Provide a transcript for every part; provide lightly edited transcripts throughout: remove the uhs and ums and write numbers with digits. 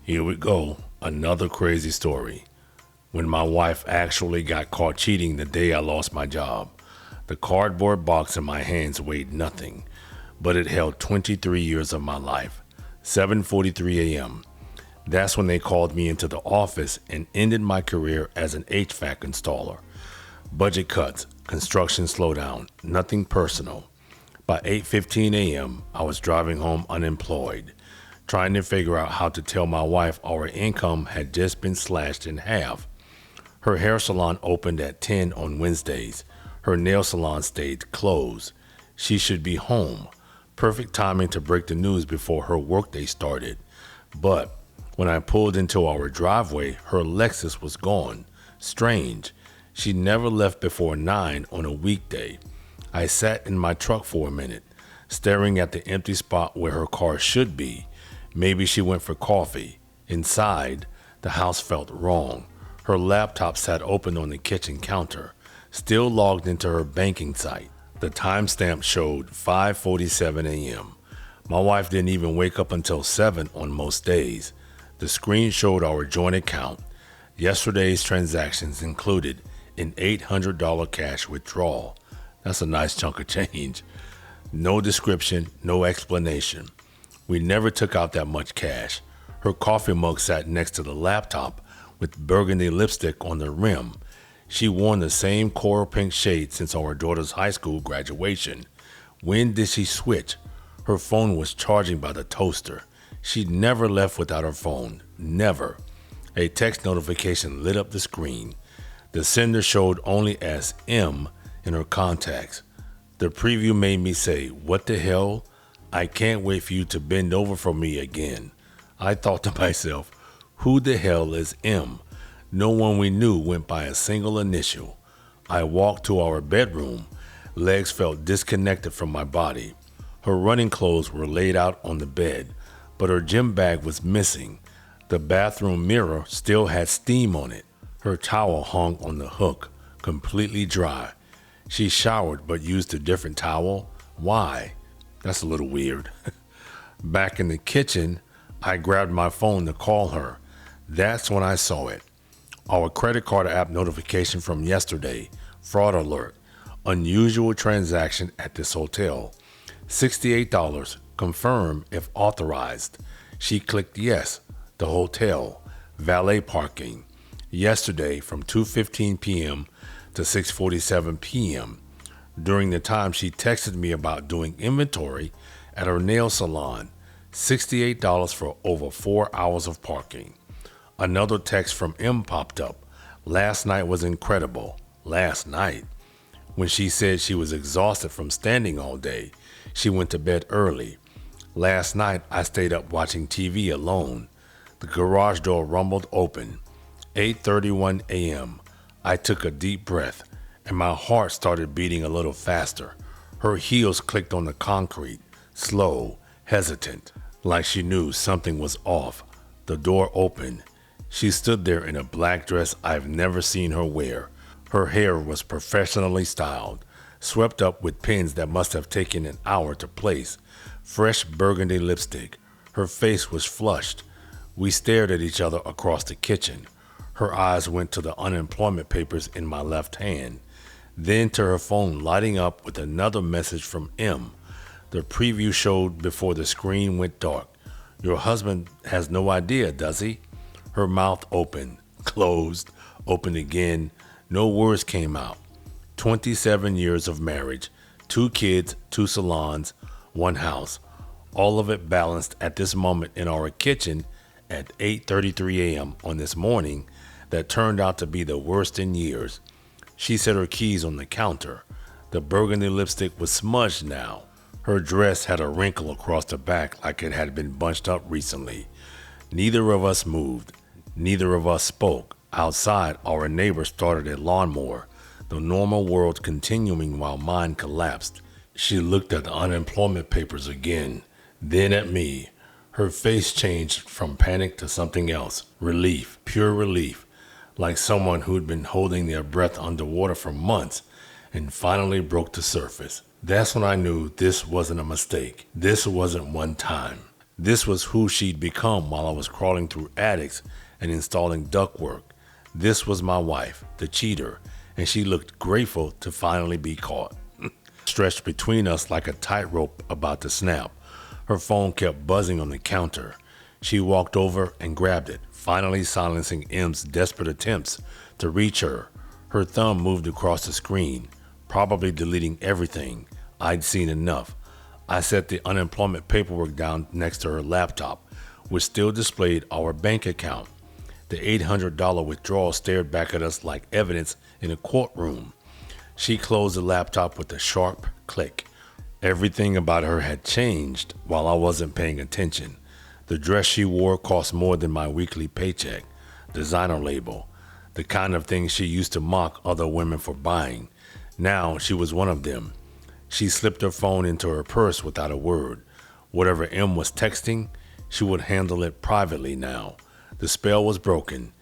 Here we go. Another crazy story. When my wife actually got caught cheating the day I lost my job, the cardboard box in my hands weighed nothing, but it held 23 years of my life. 7:43 a.m. That's when they called me into the office and ended my career as an HVAC installer. Budget cuts, construction slowdown, nothing personal. By 8:15 a.m., I was driving home unemployed, trying to figure out how to tell my wife our income had just been slashed in half. Her hair salon opened at 10 on Wednesdays. Her nail salon stayed closed. She should be home. Perfect timing to break the news before her workday started. But when I pulled into our driveway, her Lexus was gone. Strange. She never left before 9 on a weekday. I sat in my truck for a minute, staring at the empty spot where her car should be. Maybe she went for coffee. Inside, the house felt wrong. Her laptop sat open on the kitchen counter, still logged into her banking site. The timestamp showed 5:47 a.m. My wife didn't even wake up until 7 on most days. The screen showed our joint account. Yesterday's transactions included an $800 cash withdrawal. That's a nice chunk of change. No description, no explanation. We never took out that much cash. Her coffee mug sat next to the laptop with burgundy lipstick on the rim. She worn the same coral pink shade since our daughter's high school graduation. When did she switch? Her phone was charging by the toaster. She never left without her phone. Never. A text notification lit up the screen. The sender showed only as M in her contacts. The preview made me say, "What the hell? I can't wait for you to bend over for me again." I thought to myself, who the hell is M? No one we knew went by a single initial. I walked to our bedroom. Legs felt disconnected from my body. Her running clothes were laid out on the bed, but her gym bag was missing. The bathroom mirror still had steam on it. Her towel hung on the hook, completely dry. She showered but used a different towel. Why? That's a little weird. Back in the kitchen, I grabbed my phone to call her. That's when I saw it. Our credit card app notification from yesterday. Fraud alert. Unusual transaction at this hotel. $68. Confirm if authorized. She clicked yes. The hotel. Valet parking. Yesterday from 2:15 p.m. to 6:47 p.m. During the time she texted me about doing inventory at her nail salon. $68 for over 4 hours of parking. Another text from M popped up. Last night was incredible. Last night. When she said she was exhausted from standing all day, she went to bed early. Last night, I stayed up watching TV alone. The garage door rumbled open. 8:31 a.m. I took a deep breath, and my heart started beating a little faster. Her heels clicked on the concrete, slow, hesitant, like she knew something was off. The door opened. She stood there in a black dress I've never seen her wear. Her hair was professionally styled, swept up with pins that must have taken an hour to place, fresh burgundy lipstick. Her face was flushed. We stared at each other across the kitchen. Her eyes went to the unemployment papers in my left hand, then to her phone lighting up with another message from M. The preview showed before the screen went dark. Your husband has no idea, does he? Her mouth opened, closed, opened again. No words came out. 27 years of marriage, 2 kids, 2 salons, 1 house. All of it balanced at this moment in our kitchen at 8:33 a.m. on this morning that turned out to be the worst in years. She set her keys on the counter. The burgundy lipstick was smudged now. Her dress had a wrinkle across the back like it had been bunched up recently. Neither of us moved. Neither of us spoke. Outside, our neighbor started a lawnmower, the normal world continuing while mine collapsed. She looked at the unemployment papers again, then at me. Her face changed from panic to something else. Relief, pure relief, like someone who'd been holding their breath underwater for months and finally broke the surface. That's when I knew this wasn't a mistake. This wasn't one time. This was who she'd become while I was crawling through attics and installing ductwork. This was my wife, the cheater, and she looked grateful to finally be caught. Stretched between us like a tightrope about to snap. Her phone kept buzzing on the counter. She walked over and grabbed it, finally silencing M's desperate attempts to reach her. Her thumb moved across the screen, probably deleting everything. I'd seen enough. I set the unemployment paperwork down next to her laptop, which still displayed our bank account. The $800 withdrawal stared back at us like evidence in a courtroom. She closed the laptop with a sharp click. Everything about her had changed while I wasn't paying attention. The dress she wore cost more than my weekly paycheck. Designer label. The kind of thing she used to mock other women for buying. Now she was one of them. She slipped her phone into her purse without a word. Whatever M was texting, she would handle it privately now. The spell was broken.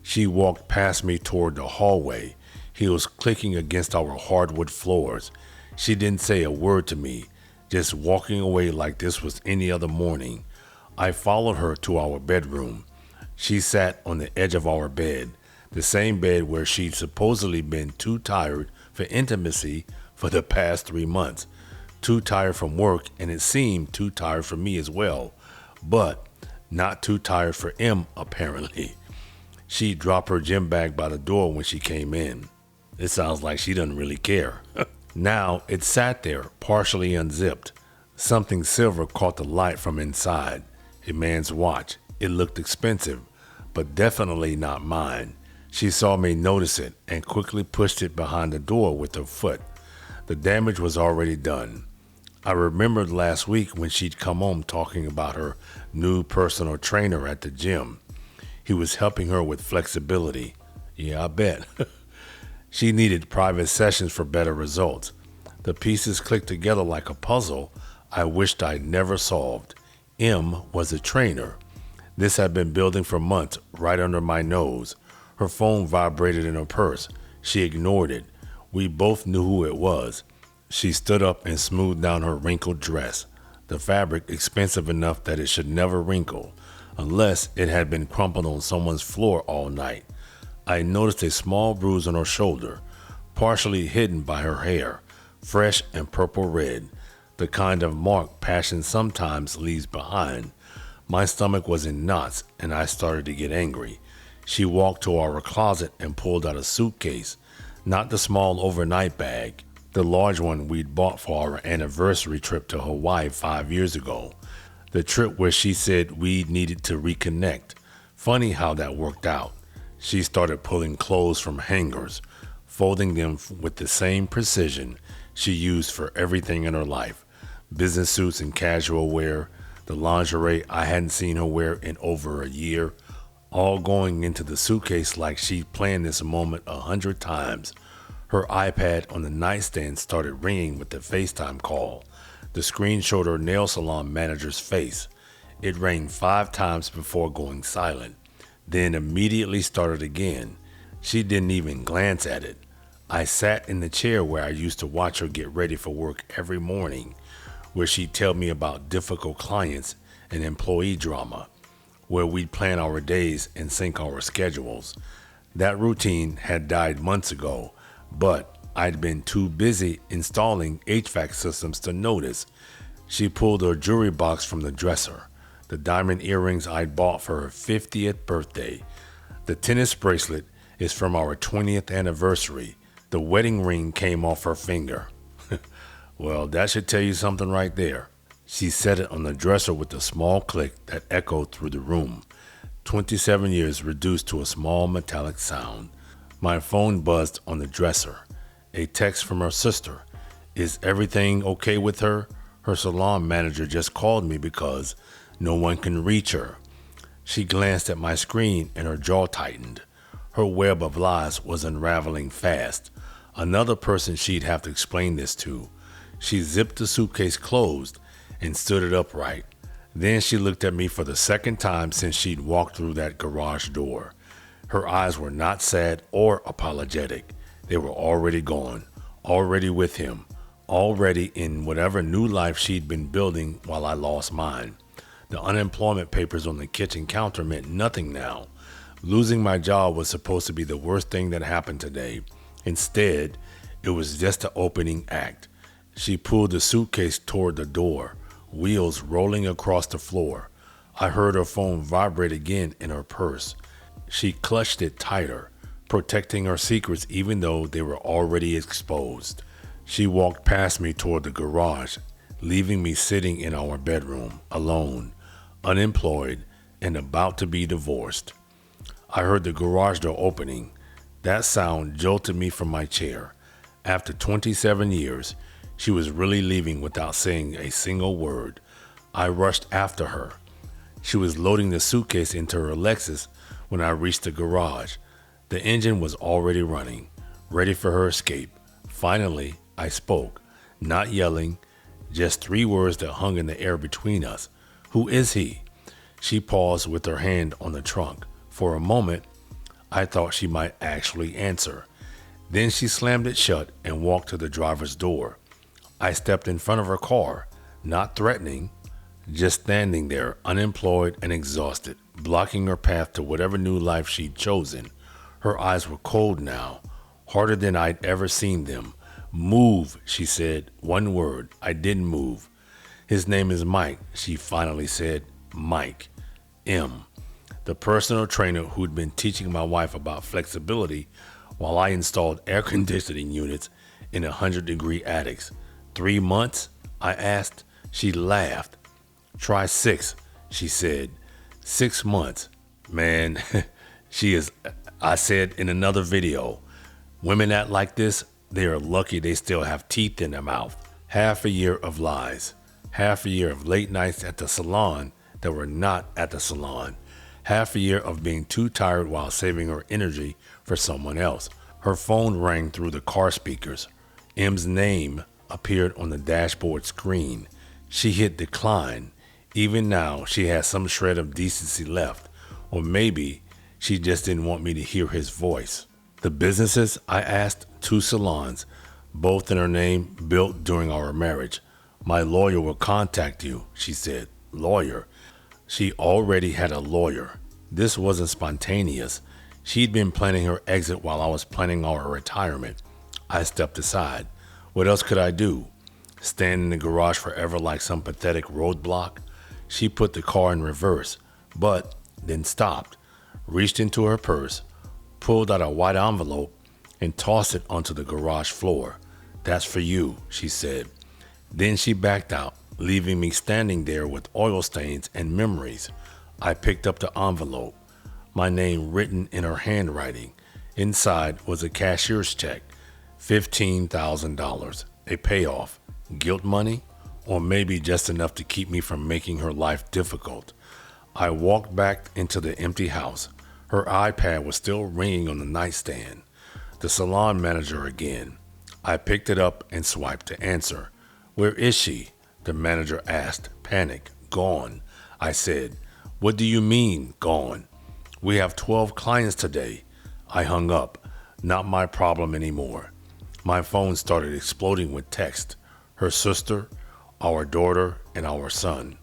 She walked past me toward the hallway. Heels clicking against our hardwood floors. She didn't say a word to me, just walking away like this was any other morning. I followed her to our bedroom. She sat on the edge of our bed, the same bed where she'd supposedly been too tired for intimacy for the past 3 months. Too tired from work, and it seemed too tired for me as well, but not too tired for M, apparently. She dropped her gym bag by the door when she came in. It sounds like she doesn't really care. Now it sat there, partially unzipped. Something silver caught the light from inside. A man's watch. It looked expensive, but definitely not mine. She saw me notice it and quickly pushed it behind the door with her foot. The damage was already done. I remembered last week when she'd come home talking about her new personal trainer at the gym. He was helping her with flexibility. Yeah, I bet. She needed private sessions for better results. The pieces clicked together like a puzzle I wished I'd never solved. M was a trainer. This had been building for months right under my nose. Her phone vibrated in her purse. She ignored it. We both knew who it was. She stood up and smoothed down her wrinkled dress, the fabric expensive enough that it should never wrinkle, unless it had been crumpled on someone's floor all night. I noticed a small bruise on her shoulder, partially hidden by her hair, fresh and purple red, the kind of mark passion sometimes leaves behind. My stomach was in knots, and I started to get angry. She walked to our closet and pulled out a suitcase, not the small overnight bag, the large one we'd bought for our anniversary trip to Hawaii 5 years ago, the trip where she said we needed to reconnect. Funny how that worked out. She started pulling clothes from hangers, folding them with the same precision she used for everything in her life. Business suits and casual wear, the lingerie I hadn't seen her wear in over a year, all going into the suitcase like she'd planned this moment 100 times. Her iPad on the nightstand started ringing with the FaceTime call. The screen showed her nail salon manager's face. It rang 5 times before going silent, then immediately started again. She didn't even glance at it. I sat in the chair where I used to watch her get ready for work every morning, where she'd tell me about difficult clients and employee drama, where we'd plan our days and sync our schedules. That routine had died months ago, but I'd been too busy installing HVAC systems to notice. She pulled her jewelry box from the dresser, the diamond earrings I'd bought for her 50th birthday. The tennis bracelet is from our 20th anniversary. The wedding ring came off her finger. Well, that should tell you something right there. She set it on the dresser with a small click that echoed through the room. 27 years reduced to a small metallic sound. My phone buzzed on the dresser. A text from her sister. Is everything okay with her? Her salon manager just called me because no one can reach her. She glanced at my screen and her jaw tightened. Her web of lies was unraveling fast. Another person she'd have to explain this to. She zipped the suitcase closed and stood it upright. Then she looked at me for the second time since she'd walked through that garage door. Her eyes were not sad or apologetic. They were already gone, already with him, already in whatever new life she'd been building while I lost mine. The unemployment papers on the kitchen counter meant nothing now. Losing my job was supposed to be the worst thing that happened today. Instead, it was just the opening act. She pulled the suitcase toward the door, wheels rolling across the floor. I heard her phone vibrate again in her purse. She clutched it tighter, protecting her secrets even though they were already exposed. She walked past me toward the garage, leaving me sitting in our bedroom, alone, unemployed, and about to be divorced. I heard the garage door opening. That sound jolted me from my chair. After 27 years, she was really leaving without saying a single word. I rushed after her. She was loading the suitcase into her Lexus when I reached the garage. The engine was already running, ready for her escape. Finally, I spoke, not yelling, just 3 words that hung in the air between us. "Who is he?" She paused with her hand on the trunk. For a moment, I thought she might actually answer. Then she slammed it shut and walked to the driver's door. I stepped in front of her car, not threatening, just standing there, unemployed and exhausted, blocking her path to whatever new life she'd chosen. Her eyes were cold now, harder than I'd ever seen them. "Move," she said. One word. I didn't move. "His name is Mike," she finally said. Mike. M. The personal trainer who'd been teaching my wife about flexibility while I installed air conditioning units in 100-degree attics. 3 months? I asked. She laughed. "Try 6, she said. 6 months. Man, she is, I said in another video, women act like this, they are lucky they still have teeth in their mouth. Half a year of lies. Half a year of late nights at the salon that were not at the salon. Half a year of being too tired while saving her energy for someone else. Her phone rang through the car speakers. M's name appeared on the dashboard screen. She hit decline. Even now, she has some shred of decency left. Or maybe she just didn't want me to hear his voice. "The businesses?" I asked. "2 salons, both in her name, built during our marriage. My lawyer will contact you," she said. Lawyer? She already had a lawyer. This wasn't spontaneous. She'd been planning her exit while I was planning our retirement. I stepped aside. What else could I do? Stand in the garage forever like some pathetic roadblock? She put the car in reverse, but then stopped, reached into her purse, pulled out a white envelope, and tossed it onto the garage floor. "That's for you," she said. Then she backed out, leaving me standing there with oil stains and memories. I picked up the envelope, my name written in her handwriting. Inside was a cashier's check, $15,000, a payoff. Guilt money? Or maybe just enough to keep me from making her life difficult. I walked back into the empty house. Her iPad was still ringing on the nightstand. The salon manager again. I picked it up and swiped to answer. "Where is she?" the manager asked, panic. "Gone," I said. "What do you mean, gone?" "We have 12 clients today." I hung up. Not my problem anymore. My phone started exploding with text. Her sister, our daughter, and our son.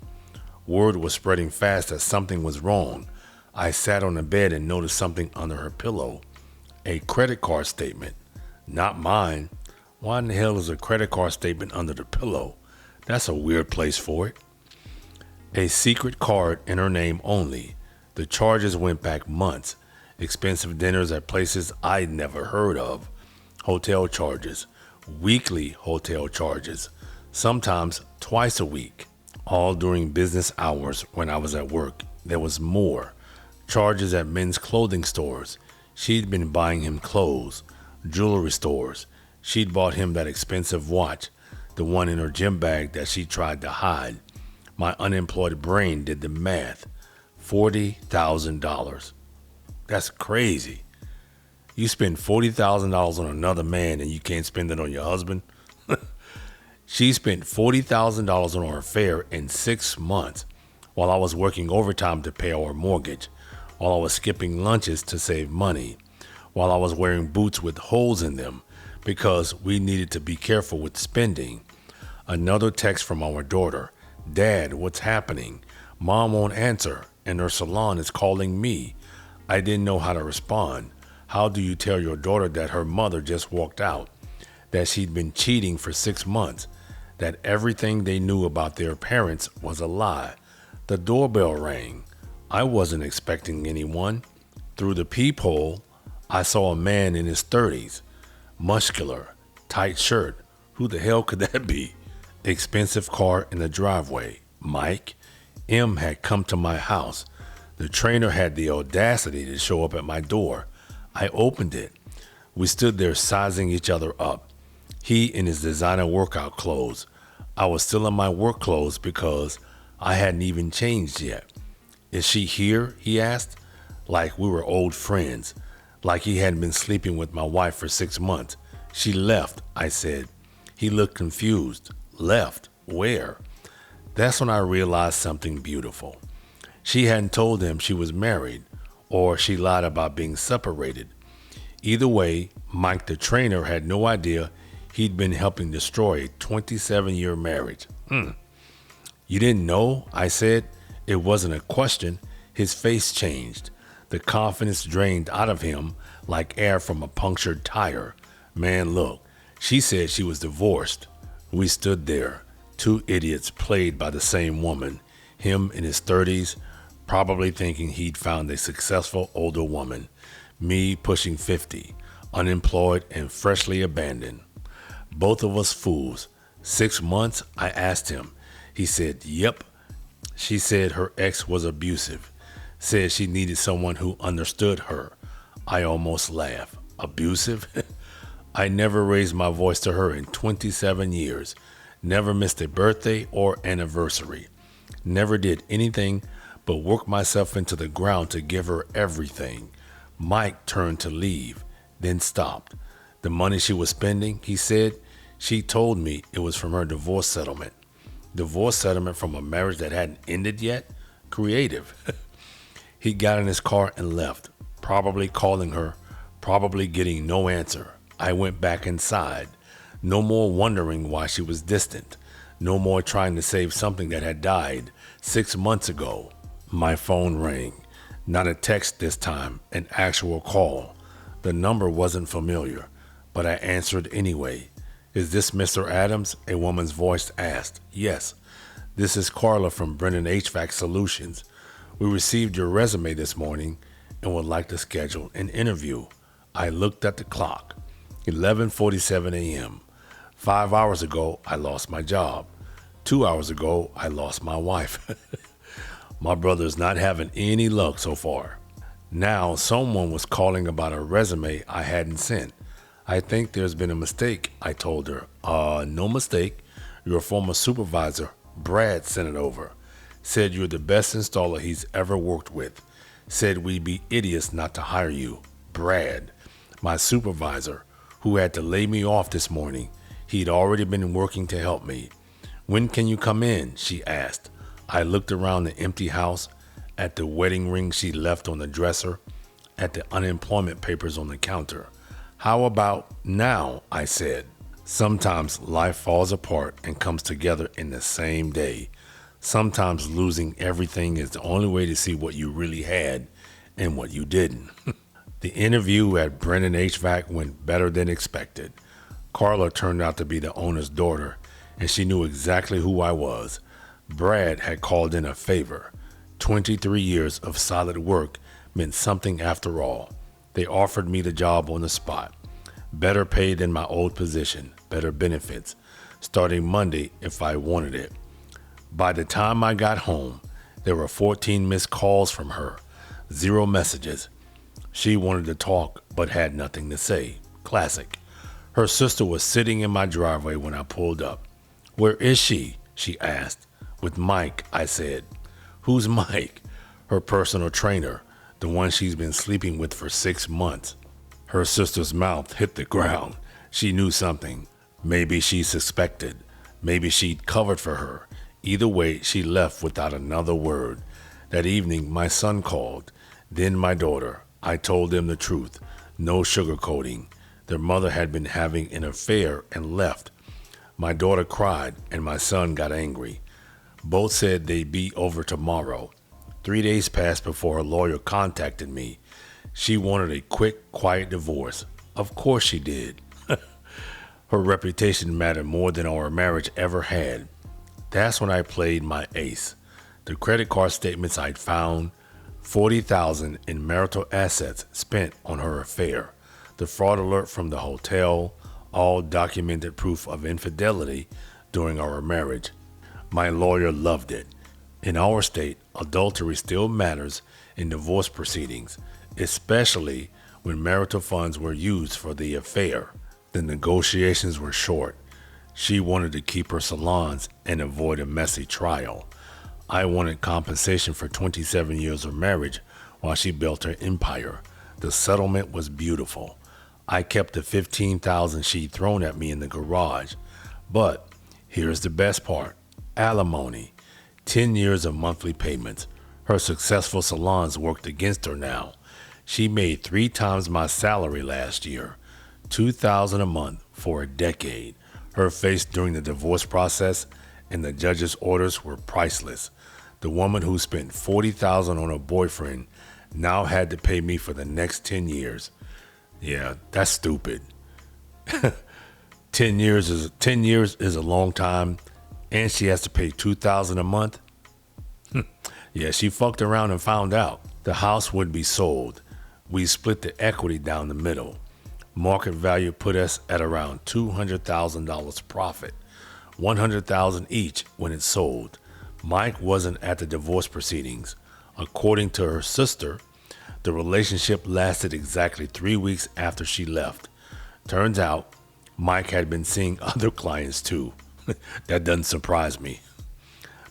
Word was spreading fast that something was wrong. I sat on the bed and noticed something under her pillow. A credit card statement. Not mine. Why in the hell is a credit card statement under the pillow? That's a weird place for it. A secret card in her name only. The charges went back months. Expensive dinners at places I'd never heard of. Hotel charges. Weekly hotel charges. Sometimes twice a week. All during business hours when I was at work. There was more. Charges at men's clothing stores. She'd been buying him clothes. Jewelry stores. She'd bought him that expensive watch, the one in her gym bag that she tried to hide. My unemployed brain did the math. $40,000. That's crazy. You spend $40,000 on another man and you can't spend it on your husband? She spent $40,000 on our affair in 6 months while I was working overtime to pay our mortgage, while I was skipping lunches to save money, while I was wearing boots with holes in them because we needed to be careful with spending. Another text from our daughter. "Dad, what's happening? Mom won't answer, and her salon is calling me. I didn't know how to respond. How do you tell your daughter that her mother just walked out, that she'd been cheating for 6 months, that everything they knew about their parents was a lie? The doorbell rang. I wasn't expecting anyone. Through the peephole, I saw a man in his 30s, muscular, tight shirt. Who the hell could that be? Expensive car in the driveway. Mike. M had come to my house. The trainer had the audacity to show up at my door. I opened it. We stood there sizing each other up. He in his designer workout clothes. I was still in my work clothes because I hadn't even changed yet. Is she here? He asked, like we were old friends, like he hadn't been sleeping with my wife for 6 months. She left, I said. He looked confused. Left? Where? That's when I realized something beautiful. She hadn't told him she was married, or she lied about being separated. Either way, Mike the trainer had no idea he'd been helping destroy a 27-year marriage. You didn't know? I said. It wasn't a question. His face changed. The confidence drained out of him like air from a punctured tire. Man, look, she said she was divorced. We stood there, two idiots played by the same woman, him in his 30s, probably thinking he'd found a successful older woman, me pushing 50, unemployed and freshly abandoned. Both of us fools. 6 months, I asked him. He said, yep. She said her ex was abusive, said she needed someone who understood her. I almost laughed. Abusive? I never raised my voice to her in 27 years, never missed a birthday or anniversary, never did anything but work myself into the ground to give her everything. Mike turned to leave, then stopped. The money she was spending, he said, she told me it was from her divorce settlement. Divorce settlement from a marriage that hadn't ended yet? Creative. He got in his car and left, probably calling her, probably getting no answer. I went back inside. No more wondering why she was distant. No more trying to save something that had died 6 months ago. My phone rang. Not a text this time, an actual call. The number wasn't familiar, but I answered anyway. Is this Mr. Adams? A woman's voice asked. Yes. This is Carla from Brennan HVAC Solutions. We received your resume this morning and would like to schedule an interview. I looked at the clock. 11:47 a.m. 5 hours ago, I lost my job. 2 hours ago, I lost my wife. My brother's not having any luck so far. Now, someone was calling about a resume I hadn't sent. I think there's been a mistake, I told her. No mistake. Your former supervisor, Brad, sent it over. Said you're the best installer he's ever worked with. Said we'd be idiots not to hire you. Brad, my supervisor, who had to lay me off this morning. He'd already been working to help me. When can you come in? She asked. I looked around the empty house, at the wedding ring she left on the dresser, at the unemployment papers on the counter. How about now? I said. Sometimes life falls apart and comes together in the same day. Sometimes losing everything is the only way to see what you really had and what you didn't. The interview at Brennan HVAC went better than expected. Carla turned out to be the owner's daughter, and she knew exactly who I was. Brad had called in a favor. 23 years of solid work meant something after all. They offered me the job on the spot. Better pay than my old position, better benefits, starting Monday if I wanted it. By the time I got home, there were 14 missed calls from her, 0 messages. She wanted to talk but had nothing to say. Classic. Her sister was sitting in my driveway when I pulled up. Where is she? She asked. With Mike, I said. Who's Mike? Her personal trainer, the one she's been sleeping with for 6 months. Her sister's mouth hit the ground. She knew something. Maybe she suspected. Maybe she'd covered for her. Either way, she left without another word. That evening, my son called, then my daughter. I told them the truth. No sugarcoating. Their mother had been having an affair and left. My daughter cried, and my son got angry. Both said they'd be over tomorrow. 3 days passed before her lawyer contacted me. She wanted a quick, quiet divorce. Of course she did. Her reputation mattered more than our marriage ever had. That's when I played my ace. The credit card statements I'd found, $40,000 in marital assets spent on her affair, the fraud alert from the hotel, all documented proof of infidelity during our marriage. My lawyer loved it. In our state, adultery still matters in divorce proceedings, especially when marital funds were used for the affair. The negotiations were short. She wanted to keep her salons and avoid a messy trial. I wanted compensation for 27 years of marriage while she built her empire. The settlement was beautiful. I kept the $15,000 she'd thrown at me in the garage. But here's the best part. Alimony. 10 years of monthly payments. Her successful salons worked against her now. She made 3 times my salary last year. $2,000 a month for a decade. Her face during the divorce process and the judge's orders were priceless. The woman who spent $40,000 on her boyfriend now had to pay me for the next 10 years. Yeah, that's stupid. 10 years is a long time, and she has to pay $2,000 a month. Yeah, she fucked around and found out. The house would be sold. We split the equity down the middle. Market value put us at around $200,000 profit, $100,000 each when it sold. Mike wasn't at the divorce proceedings. According to her sister, the relationship lasted exactly 3 weeks after she left. Turns out, Mike had been seeing other clients too. That doesn't surprise me.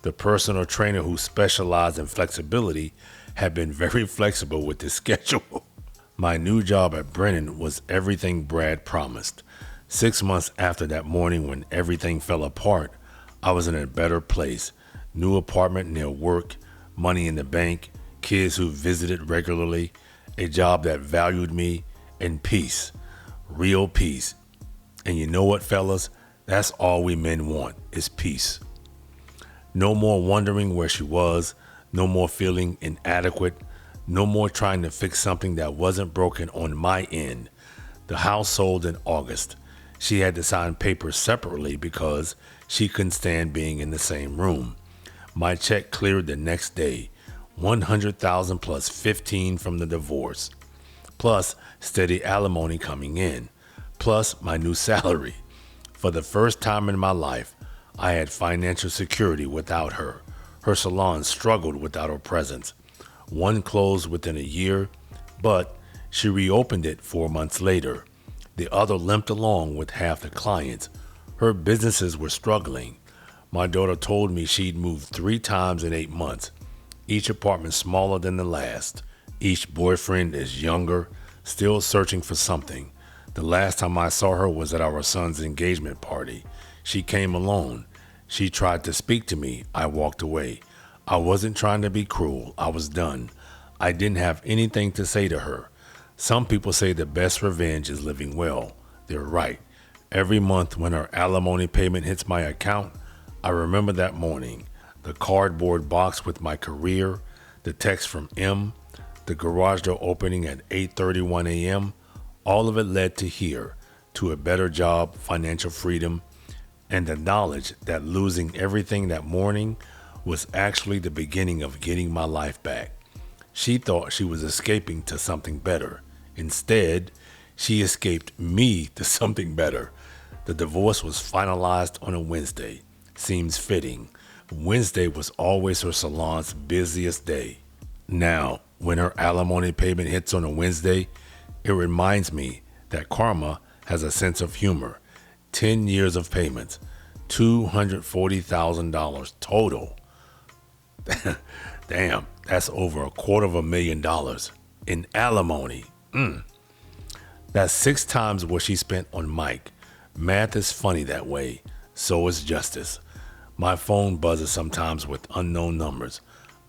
The personal trainer who specialized in flexibility had been very flexible with his schedule. My new job at Brennan was everything Brad promised. 6 months after that morning when everything fell apart, I was in a better place. New apartment near work, money in the bank, kids who visited regularly, a job that valued me, and peace. Real peace. And you know what, fellas? That's all we men want, is peace. No more wondering where she was, no more feeling inadequate, no more trying to fix something that wasn't broken on my end. The house sold in August. She had to sign papers separately because she couldn't stand being in the same room. My check cleared the next day, $100,000 plus $15,000 from the divorce, plus steady alimony coming in, plus my new salary. For the first time in my life, I had financial security without her. Her salon struggled without her presence. One closed within a year, but she reopened it 4 months later. The other limped along with half the clients. Her businesses were struggling. My daughter told me she'd moved 3 times in 8 months, each apartment smaller than the last. Each boyfriend is younger, still searching for something. The last time I saw her was at our son's engagement party. She came alone. She tried to speak to me. I walked away. I wasn't trying to be cruel. I was done. I didn't have anything to say to her. Some people say the best revenge is living well. They're right. Every month when her alimony payment hits my account, I remember that morning, the cardboard box with my career, the text from M, the garage door opening at 8:31 a.m., all of it led to here, to a better job, financial freedom, and the knowledge that losing everything that morning was actually the beginning of getting my life back. She thought she was escaping to something better. Instead, she escaped me to something better. The divorce was finalized on a Wednesday. Seems fitting. Wednesday was always her salon's busiest day. Now, when her alimony payment hits on a Wednesday, it reminds me that karma has a sense of humor. 10 years of payments, $240,000 total. Damn, that's over $250,000 in alimony. That's 6 times what she spent on Mike. Math is funny that way. So is justice. My phone buzzes sometimes with unknown numbers.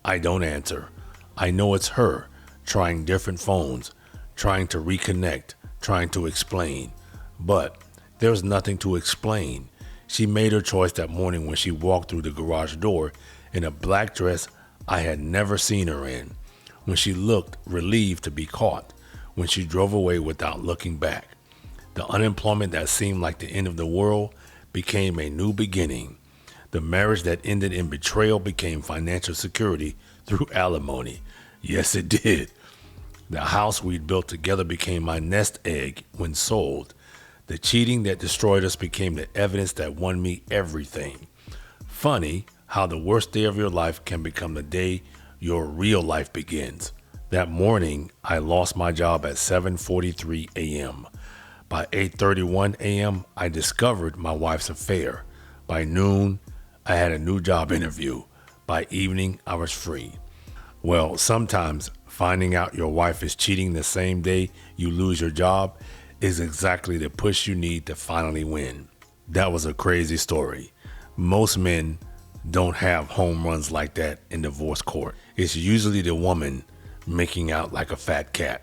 I don't answer. I know it's her, trying different phones, trying to reconnect, trying to explain. But there's nothing to explain. She made her choice that morning when she walked through the garage door in a black dress I had never seen her in, when she looked relieved to be caught, when she drove away without looking back. The unemployment that seemed like the end of the world became a new beginning. The marriage that ended in betrayal became financial security through alimony. Yes, it did. The house we'd built together became my nest egg when sold. The cheating that destroyed us became the evidence that won me everything. Funny how the worst day of your life can become the day your real life begins. That morning, I lost my job at 7:43 a.m. By 8:31 a.m., I discovered my wife's affair. By noon, I had a new job interview. By evening, I was free. Well, sometimes finding out your wife is cheating the same day you lose your job is exactly the push you need to finally win. That was a crazy story. Most men don't have home runs like that in divorce court. It's usually the woman making out like a fat cat.